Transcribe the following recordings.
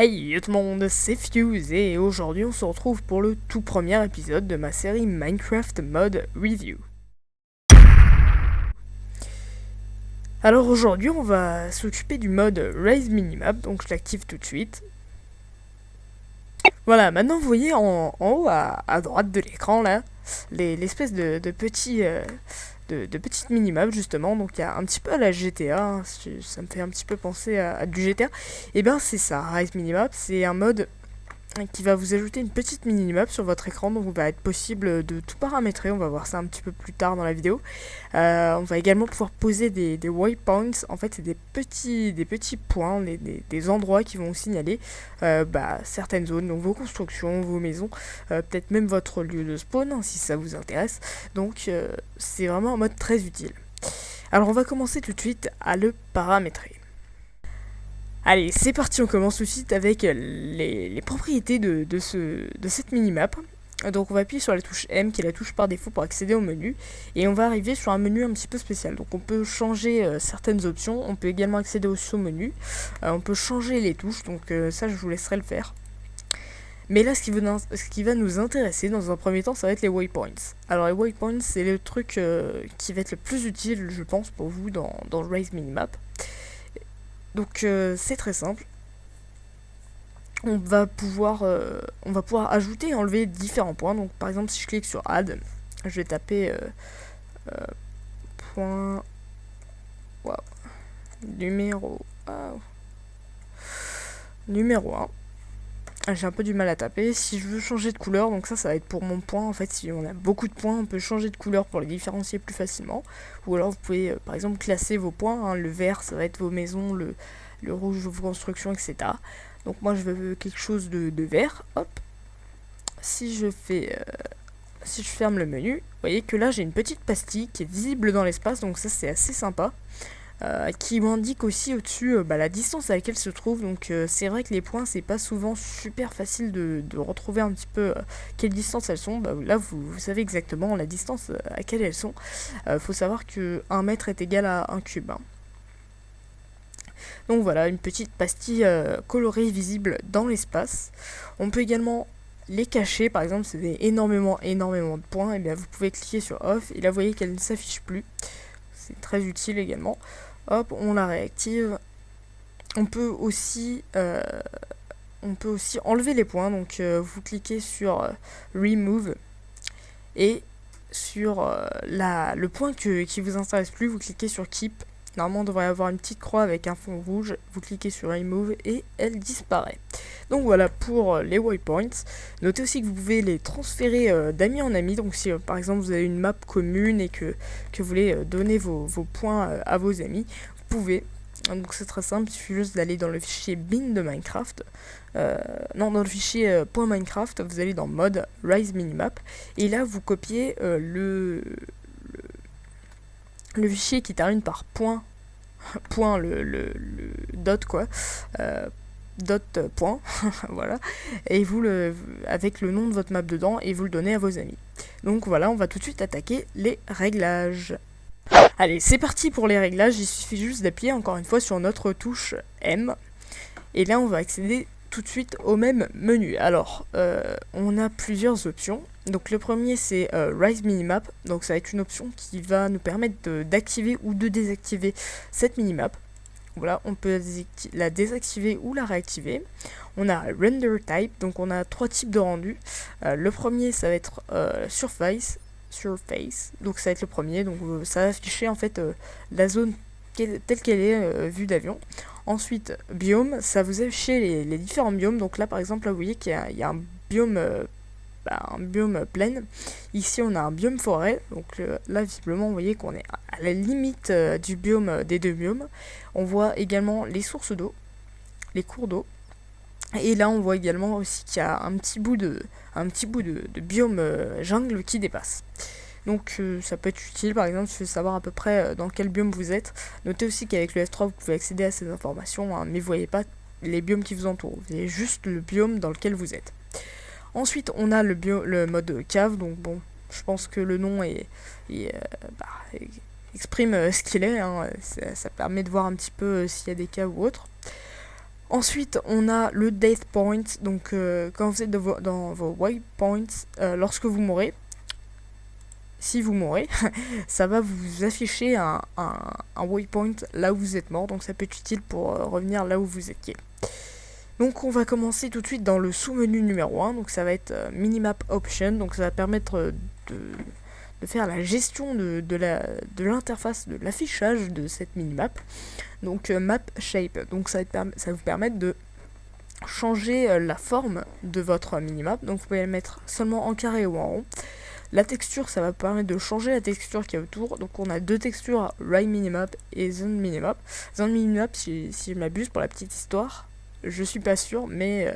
Hey tout le monde, c'est Fuse et aujourd'hui on se retrouve pour le tout premier épisode de ma série Minecraft Mod Review. Alors aujourd'hui on va s'occuper du mode Raise Minimap, donc je l'active tout de suite. Voilà, maintenant vous voyez en haut à droite de l'écran là, l'espèce de petits... de petites minimaps justement, donc il y a un petit peu à la GTA, hein, ça me fait un petit peu penser à du GTA. Et bien c'est ça, Rise Minimap, c'est un mode qui va vous ajouter une petite minimap sur votre écran, donc il va être possible de tout paramétrer, on va voir ça un petit peu plus tard dans la vidéo. On va également pouvoir poser des waypoints, en fait c'est des petits points, des endroits qui vont vous signaler certaines zones, donc vos constructions, vos maisons, peut-être même votre lieu de spawn, hein, si ça vous intéresse, donc c'est vraiment un mode très utile. Alors on va commencer tout de suite à le paramétrer. Allez, c'est parti, on commence tout de suite avec les propriétés de cette minimap. Donc on va appuyer sur la touche M, qui est la touche par défaut pour accéder au menu, et on va arriver sur un menu un petit peu spécial. Donc on peut changer certaines options, on peut également accéder au sous-menu, on peut changer les touches, donc ça je vous laisserai le faire. Mais là, ce qui va nous intéresser dans un premier temps, ça va être les waypoints. Alors les waypoints, c'est le truc qui va être le plus utile, je pense, pour vous dans le Raise Minimap. Donc c'est très simple. On va pouvoir ajouter et enlever différents points. Donc par exemple, si je clique sur Add, je vais taper point numéro 1. J'ai un peu du mal à taper. Si je veux changer de couleur, donc ça va être pour mon point. En fait, si on a beaucoup de points, on peut changer de couleur pour les différencier plus facilement. Ou alors vous pouvez par exemple classer vos points, hein. Le vert ça va être vos maisons, le rouge vos constructions, etc. Donc moi je veux quelque chose de vert. Hop. Si je ferme le menu, vous voyez que là j'ai une petite pastille qui est visible dans l'espace, donc ça c'est assez sympa. Qui m'indique aussi au-dessus la distance à laquelle se trouve. Donc c'est vrai que les points, c'est pas souvent super facile de retrouver un petit peu quelle distance elles sont. Là vous savez exactement la distance à laquelle elles sont. Faut savoir que 1 mètre est égal à 1 cube, hein. Donc voilà, une petite pastille colorée visible dans l'espace. On peut également les cacher, par exemple si vous avez énormément de points, et bien vous pouvez cliquer sur off et là vous voyez qu'elle ne s'affiche plus. C'est très utile également. Hop, on la réactive. On peut aussi enlever les points. Donc vous cliquez sur Remove et sur le point qui vous intéresse plus, vous cliquez sur Keep. Normalement, on devrait avoir une petite croix avec un fond rouge. Vous cliquez sur Remove et elle disparaît. Donc voilà pour les waypoints. Notez aussi que vous pouvez les transférer d'amis en ami. Donc si par exemple vous avez une map commune et que vous voulez donner vos points à vos amis, vous pouvez. Donc c'est très simple, il suffit juste d'aller dans le fichier bin de Minecraft. Dans le fichier .minecraft, vous allez dans mode Rise Minimap. Et là vous copiez le fichier qui termine par point le dot quoi, dot point, voilà, et vous avec le nom de votre map dedans, et vous le donnez à vos amis. Donc voilà, on va tout de suite attaquer les réglages. Allez, c'est parti pour les réglages. Il suffit juste d'appuyer encore une fois sur notre touche M, et là on va accéder tout de suite au même menu. Alors on a plusieurs options. Donc le premier c'est Rise Minimap, donc ça va être une option qui va nous permettre d'activer ou de désactiver cette minimap. Voilà, on peut la désactiver ou la réactiver. On a Render Type, donc on a 3 types de rendu. Le premier ça va être Surface, donc ça va être le premier, donc ça va afficher en fait la zone telle qu'elle est vue d'avion. Ensuite, biome, ça vous affiche les différents biomes. Donc là par exemple, là, vous voyez qu'il y a un biome plaine. Ici on a un biome forêt, donc là visiblement vous voyez qu'on est à la limite du biome des deux biomes. On voit également les sources d'eau, les cours d'eau, et là on voit également aussi qu'il y a un petit bout de biome jungle qui dépasse. Donc ça peut être utile par exemple si vous voulez savoir à peu près dans quel biome vous êtes. Notez aussi qu'avec le F3 vous pouvez accéder à ces informations, hein, mais vous voyez pas les biomes qui vous entourent, vous voyez juste le biome dans lequel vous êtes. Ensuite, on a le mode cave, donc bon, je pense que le nom exprime ce qu'il est, hein. Ça permet de voir un petit peu s'il y a des caves ou autre. Ensuite, on a le death point, donc quand vous êtes dans vos waypoints, lorsque vous mourrez, si vous mourrez, ça va vous afficher un waypoint là où vous êtes mort, donc ça peut être utile pour revenir là où vous étiez. Donc on va commencer tout de suite dans le sous-menu numéro 1, donc ça va être Minimap Option, donc ça va permettre de faire la gestion de l'interface, de l'affichage de cette minimap. Donc Map Shape, donc ça va vous permettre de changer la forme de votre minimap, donc vous pouvez la mettre seulement en carré ou en rond. La texture, ça va permettre de changer la texture qui est autour. Donc on a deux textures, Ray Minimap et Zone Minimap. Zone Minimap, si je m'abuse, pour la petite histoire, je suis pas sûr, mais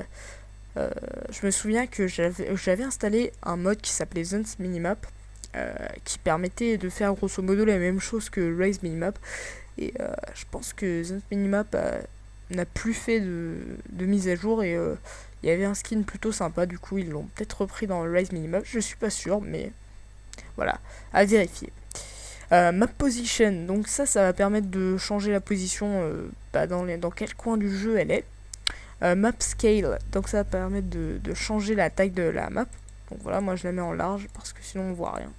je me souviens que j'avais installé un mode qui s'appelait Zone Minimap, qui permettait de faire grosso modo la même chose que Ray's Minimap. Et je pense que Zone Minimap n'a plus fait de mise à jour et il y avait un skin plutôt sympa, du coup ils l'ont peut-être repris dans le Rise Minimap, je suis pas sûr, mais voilà, à vérifier. Map Position, donc ça va permettre de changer la position dans quel coin du jeu elle est. Map Scale, donc ça va permettre de changer la taille de la map. Donc voilà, moi je la mets en large parce que sinon on voit rien.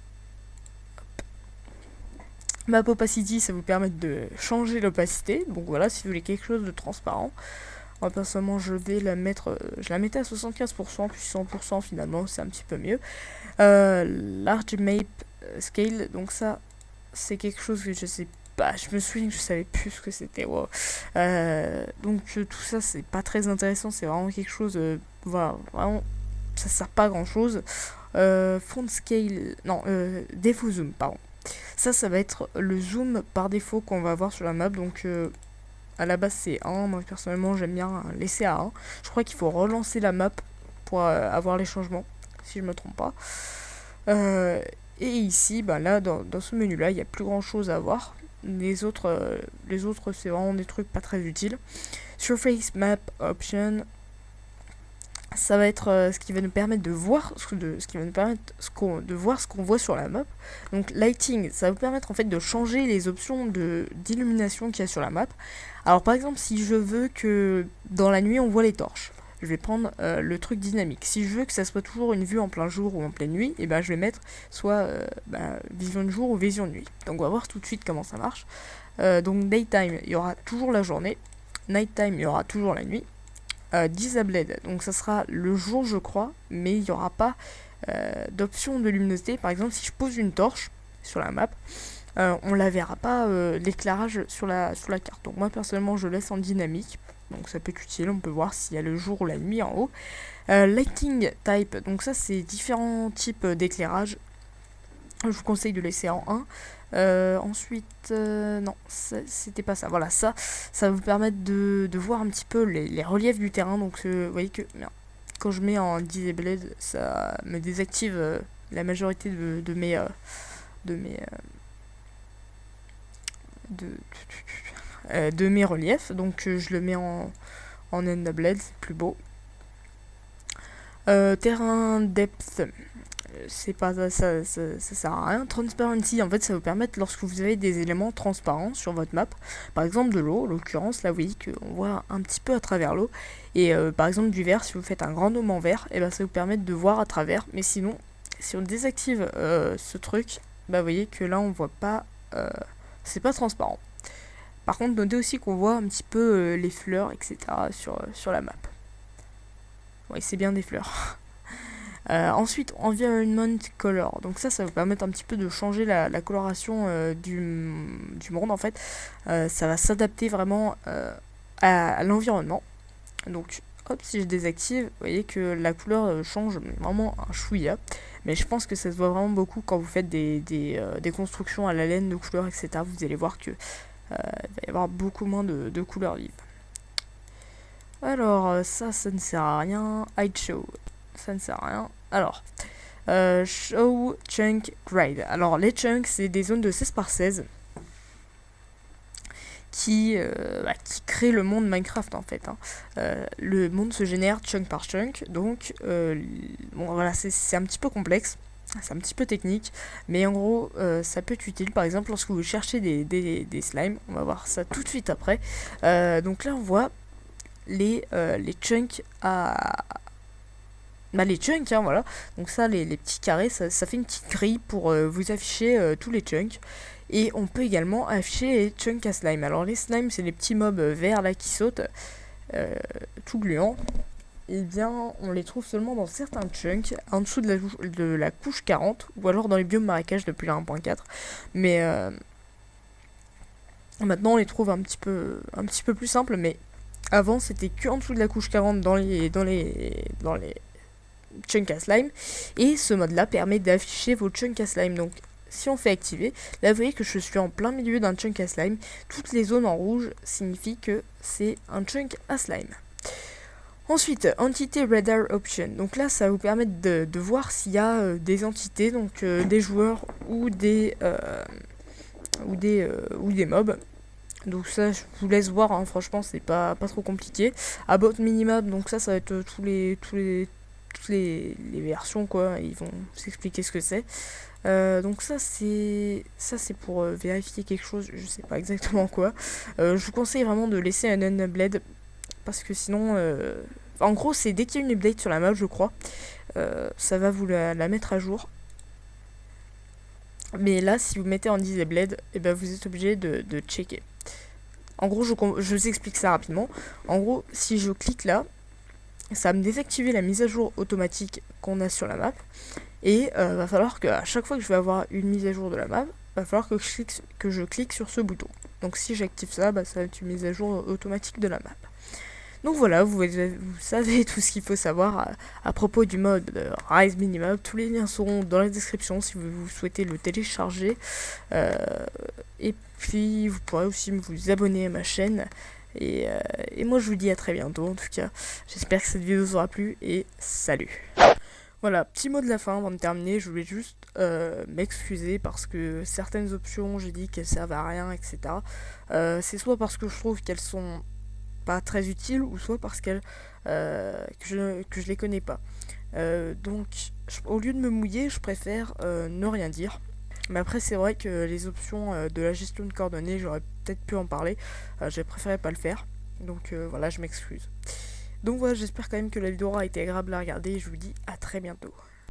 Map Opacity, ça vous permet de changer l'opacité, donc voilà, si vous voulez quelque chose de transparent. Moi personnellement je vais la mettre, je la mettais à 75%, puis 100% finalement, c'est un petit peu mieux. Large Map Scale, donc ça c'est quelque chose que je sais pas, je me souviens que je savais plus ce que c'était, wow. Donc tout ça c'est pas très intéressant, c'est vraiment quelque chose, voilà, vraiment ça sert pas à grand chose. Font Scale, non, Default Zoom, pardon. Ça va être le zoom par défaut qu'on va avoir sur la map, donc à la base c'est 1, moi personnellement j'aime bien laisser à 1. Je crois qu'il faut relancer la map pour avoir les changements, si je me trompe pas. Et ici, là dans ce menu là, il n'y a plus grand chose à voir. Les autres c'est vraiment des trucs pas très utiles. Surface Map Option, ça va être ce qui va nous permettre de voir de voir ce qu'on voit sur la map. Donc lighting, ça va vous permettre en fait de changer les options d'illumination qu'il y a sur la map. Alors par exemple, si je veux que dans la nuit on voit les torches, je vais prendre le truc dynamique. Si je veux que ça soit toujours une vue en plein jour ou en pleine nuit, et je vais mettre soit vision de jour ou vision de nuit. Donc on va voir tout de suite comment ça marche. Donc daytime, il y aura toujours la journée. Nighttime, il y aura toujours la nuit. Disabled, donc ça sera le jour je crois, mais il n'y aura pas d'option de luminosité. Par exemple, si je pose une torche sur la map, on la verra pas l'éclairage sur la carte. Donc moi personnellement je laisse en dynamique, donc ça peut être utile, on peut voir s'il y a le jour ou la nuit en haut. Lighting type, donc ça c'est différents types d'éclairage. Je vous conseille de laisser en 1. Ensuite, non, c'était pas ça. Voilà, ça va vous permettre de voir un petit peu les reliefs du terrain. Donc, vous voyez que quand je mets en Disabled, ça me désactive la majorité de mes reliefs. Donc, je le mets en Enabled, c'est plus beau. Terrain Depth. C'est pas ça sert à rien. Transparency, en fait ça vous permet lorsque vous avez des éléments transparents sur votre map, par exemple de l'eau, en l'occurrence là vous voyez qu'on voit un petit peu à travers l'eau, et par exemple du vert, si vous faites un grand homme en vert, et ça vous permet de voir à travers, mais sinon si on désactive ce truc, vous voyez que là on voit pas, c'est pas transparent. Par contre notez aussi qu'on voit un petit peu les fleurs etc sur la map. Ouais, c'est bien des fleurs. Ensuite, Environment Color. Donc ça vous permet un petit peu de changer la coloration du monde en fait. Ça va s'adapter vraiment à l'environnement. Donc hop, si je désactive, vous voyez que la couleur change vraiment un chouïa. Mais je pense que ça se voit vraiment beaucoup quand vous faites des constructions à la laine de couleurs, etc. Vous allez voir que il va y avoir beaucoup moins de couleurs vives. Alors ça ne sert à rien. Hide Show, ça ne sert à rien. Alors, Show Chunk Grade. Alors, les chunks, c'est des zones de 16 par 16 qui créent le monde Minecraft en fait. Le monde se génère chunk par chunk, donc voilà, c'est un petit peu complexe, c'est un petit peu technique, mais en gros, ça peut être utile. Par exemple, lorsque vous cherchez des slimes, on va voir ça tout de suite après. Donc là, on voit les chunks à... Bah, les chunks, hein, voilà. Donc ça, les petits carrés, ça fait une petite grille pour vous afficher tous les chunks. Et on peut également afficher les chunks à slime. Alors les slimes, c'est les petits mobs verts là qui sautent, tout gluants. Et bien, on les trouve seulement dans certains chunks, en dessous de la couche 40, ou alors dans les biomes marécages depuis la 1.4. Mais maintenant, on les trouve un petit peu plus simples, mais avant, c'était que en dessous de la couche 40 dans les chunks à slime. Et ce mode-là permet d'afficher vos chunks à slime. Donc, si on fait activer, là vous voyez que je suis en plein milieu d'un chunk à slime. Toutes les zones en rouge signifient que c'est un chunk à slime. Ensuite, Entity Radar Option. Donc là, ça va vous permettre de voir s'il y a des entités, donc des joueurs ou des mobs. Donc ça, je vous laisse voir, hein, franchement, c'est pas trop compliqué. About Minimap, donc ça va être toutes les versions, quoi. Ils vont s'expliquer ce que c'est. Donc ça c'est pour vérifier quelque chose, je sais pas exactement quoi. Je vous conseille vraiment de laisser un unblade parce que sinon, en gros c'est dès qu'il y a une update sur la map, je crois, ça va vous la mettre à jour. Mais là, si vous mettez en disabled, et ben vous êtes obligé de checker. En gros, je vous explique ça rapidement. En gros, si je clique là, ça va me désactiver la mise à jour automatique qu'on a sur la map. Et va falloir qu'à chaque fois que je vais avoir une mise à jour de la map, va falloir que je clique sur ce bouton. Donc si j'active ça, ça va être une mise à jour automatique de la map. Donc voilà, vous savez tout ce qu'il faut savoir à propos du mode Rise Minimap. Tous les liens seront dans la description si vous souhaitez le télécharger. Et puis vous pourrez aussi vous abonner à ma chaîne. Et moi je vous dis à très bientôt en tout cas. J'espère que cette vidéo vous aura plu et salut. Voilà, petit mot de la fin avant de terminer, je voulais juste m'excuser parce que certaines options, j'ai dit qu'elles servent à rien, etc. C'est soit parce que je trouve qu'elles sont pas très utiles, ou soit parce que je les connais pas. Donc, au lieu de me mouiller, je préfère ne rien dire. Mais après, c'est vrai que les options de la gestion de coordonnées, j'aurais peut-être pu en parler. J'ai préféré pas le faire. Donc voilà, je m'excuse. Donc voilà, j'espère quand même que la vidéo aura été agréable à regarder et je vous dis à très bientôt.